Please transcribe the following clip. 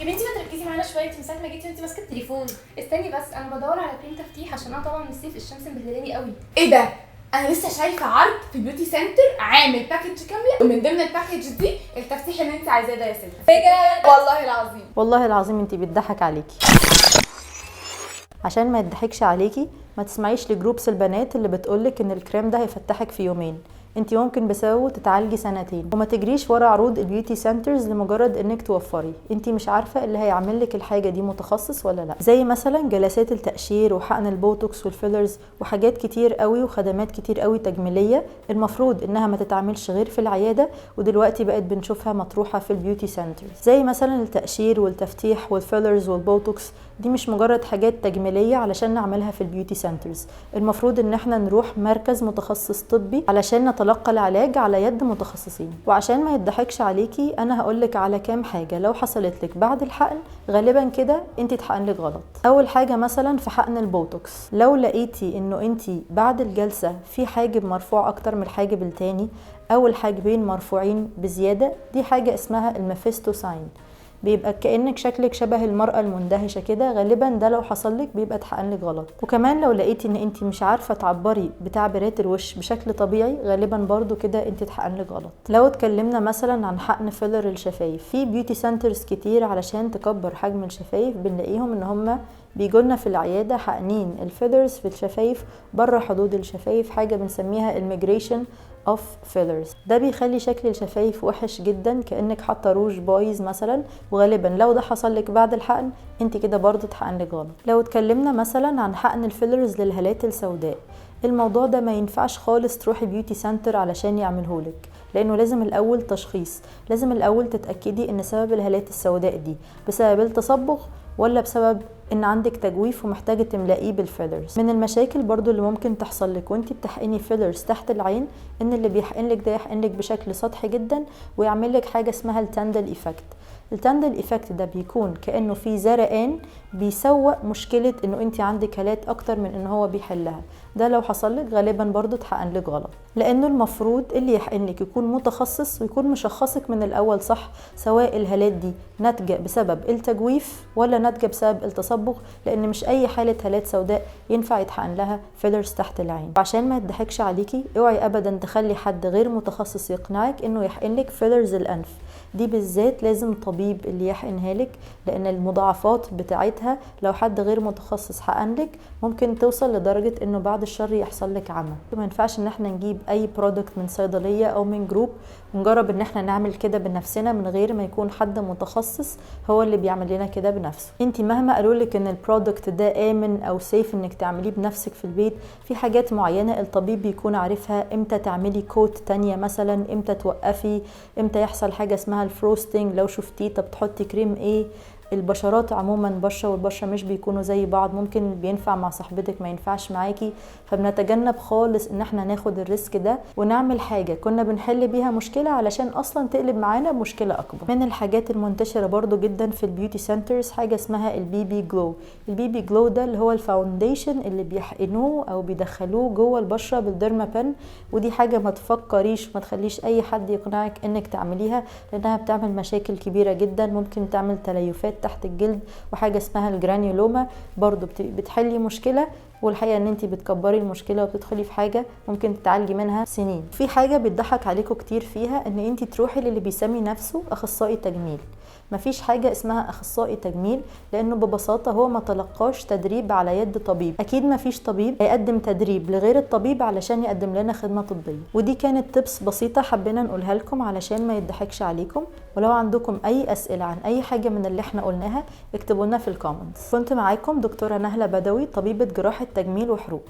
يا بنتي ما تركزي معانا شويه، انت من ساعه ما جيتي وانت ماسكه التليفون. استني بس، انا بدور على كريم تفتيح عشان انا طبعا من الصيف الشمس مبهدلاني قوي. ايه ده؟ انا لسه شايفه عرض في بيوتي سنتر عامل باكج كامله، ومن ضمن الباكج دي التفتيح اللي انت عايزاه ده يا ستي. بجد؟ والله العظيم. والله العظيم انتي بتضحك عليكي. عشان ما يضحكش عليكي ما تسمعيش لجروبس البنات اللي بتقولك ان الكريم ده هيفتحك في يومين. انتي ممكن بسببه تتعالجي سنتين. وما تجريش ورا عروض البيوتي سنترز لمجرد انك توفري. انتي مش عارفه اللي هيعملك الحاجه دي متخصص ولا لا. زي مثلا جلسات التقشير وحقن البوتوكس والفيلرز وحاجات كتير قوي وخدمات كتير قوي تجميليه المفروض انها ما تتعملش غير في العياده، ودلوقتي بقت بنشوفها مطروحه في البيوتي سنترز. زي مثلا التقشير والتفتيح والفيلرز والبوتوكس، دي مش مجرد حاجات تجميليه علشان نعملها في البيوتي سنترز. المفروض ان احنا نروح مركز متخصص طبي علشان نتلقى العلاج على يد متخصصين. وعشان ما يضحكش عليكي انا هقولك على كام حاجه لو حصلت لك بعد الحقن غالبا كده انت اتحقن لك غلط. اول حاجه مثلا في حقن البوتوكس، لو لقيتي انه انت بعد الجلسه في حاجب مرفوع اكتر من الحاجب التاني او الحاجبين مرفوعين بزياده، دي حاجه اسمها الميفيستو ساين، بيبقى كأنك شكلك شبه المرأة المندهشة كده. غالبا ده لو حصل لك بيبقى اتحقن لك غلط. وكمان لو لقيتي ان انت مش عارفة تعبري بتعبيرات الوش بشكل طبيعي غالبا برضو كده انت اتحقن لك غلط. لو اتكلمنا مثلا عن حقن فيلر الشفايف، في بيوتي سنترز كتير علشان تكبر حجم الشفايف بنلاقيهم ان هم بيجولنا في العيادة حقنين الفيلرز في الشفايف بره حدود الشفايف، حاجة بنسميها الميجريشن اوف فيلرز. ده بيخلي شكل الشفايف وحش جدا كأنك حاطه روج بايظ مثلا، وغالبا لو ده حصل لك بعد الحقن انت كده برضو اتحقن لك غلط. لو اتكلمنا مثلا عن حقن الفيلرز للهالات السوداء، الموضوع ده ما ينفعش خالص تروحي بيوتي سنتر علشان يعملهولك، لانه لازم الاول تشخيص، لازم الاول تتاكدي ان سبب الهالات السوداء دي بسبب التصبغ ولا بسبب ان عندك تجويف ومحتاجه تملئيه بالفيلرز. من المشاكل برضو اللي ممكن تحصل لك وانت بتحقني فيلرز تحت العين ان اللي بيحقنلك ده يحقنلك بشكل سطحي جدا ويعمل لك حاجه اسمها التاندل ايفكت. التاندل ايفكت ده بيكون كانه في زرقان بيسوق مشكله انه انت عندك هالات اكتر من ان هو بيحلها. ده لو حصل لك غالبا برضو اتحقن لك غلط، لانه المفروض اللي يحقن لك يكون متخصص ويكون مشخصك من الاول صح، سواء الهالات دي ناتجه بسبب التجويف ولا ناتجه بسبب التصبغ، لان مش اي حاله هالات سوداء ينفع يتحقن لها فيلرز تحت العين. وعشان ما يضحكش عليكي اوعي ابدا تخلي حد غير متخصص يقنعك انه يحقن لك فيلرز الانف. دي بالذات لازم طبيب اللي يحقنها لك، لان المضاعفات بتاعتها لو حد غير متخصص حقن لك ممكن توصل لدرجه انه بعد الشر يحصل لك عمى. ما ينفعش ان احنا نجيب اي برودكت من صيدليه او من جروب ونجرب ان احنا نعمل كده بنفسنا من غير ما يكون حد متخصص هو اللي بيعمل لنا كده بنفسه. انت مهما قالوا لك ان البرودكت ده امن او سيف انك تعمليه بنفسك في البيت، في حاجات معينه الطبيب بيكون عارفها، امتى تعملي كوت تانية مثلا، امتى توقفي، امتى يحصل حاجه اسمها الفروستنج، لو شفتيه طب تحطي كريم ايه. البشرات عموما بشره والبشره مش بيكونوا زي بعض، ممكن اللي بينفع مع صاحبتك ما ينفعش معاكي، فبنتجنب خالص ان احنا ناخد الريسك ده ونعمل حاجه كنا بنحل بيها مشكله علشان اصلا تقلب معانا مشكله اكبر. من الحاجات المنتشره برضو جدا في البيوتي سنترز حاجه اسمها البيبي جلو. البيبي جلو ده اللي هو الفاونديشن اللي بيحقنوه او بيدخلوه جوه البشره بالديرما بن، ودي حاجه ما تفكريش ما تخليش اي حد يقنعك انك تعمليها، لانها بتعمل مشاكل كبيره جدا، ممكن تعمل تليفات تحت الجلد وحاجه اسمها الجرانيولوما برضو بتحلي مشكله، والحقيقه ان انت بتكبري المشكله وبتدخلي في حاجه ممكن تتعالجي منها سنين. في حاجه بتضحك عليكم كتير فيها ان انت تروحي للي بيسمي نفسه اخصائي تجميل. مفيش حاجه اسمها اخصائي تجميل، لانه ببساطه هو ما تلقاش تدريب على يد طبيب. اكيد مفيش طبيب هيقدم تدريب لغير الطبيب علشان يقدم لنا خدمه طبيه. ودي كانت تبس بسيطه حبينا نقولها لكم علشان ما يضحكش عليكم. ولو عندكم اي اسئله عن اي حاجه من اللي احنا قلناها اكتبوا لنا في الكومنتس. كنت معاكم دكتوره نهله بدوي، طبيبه جراحه تجميل وحروق.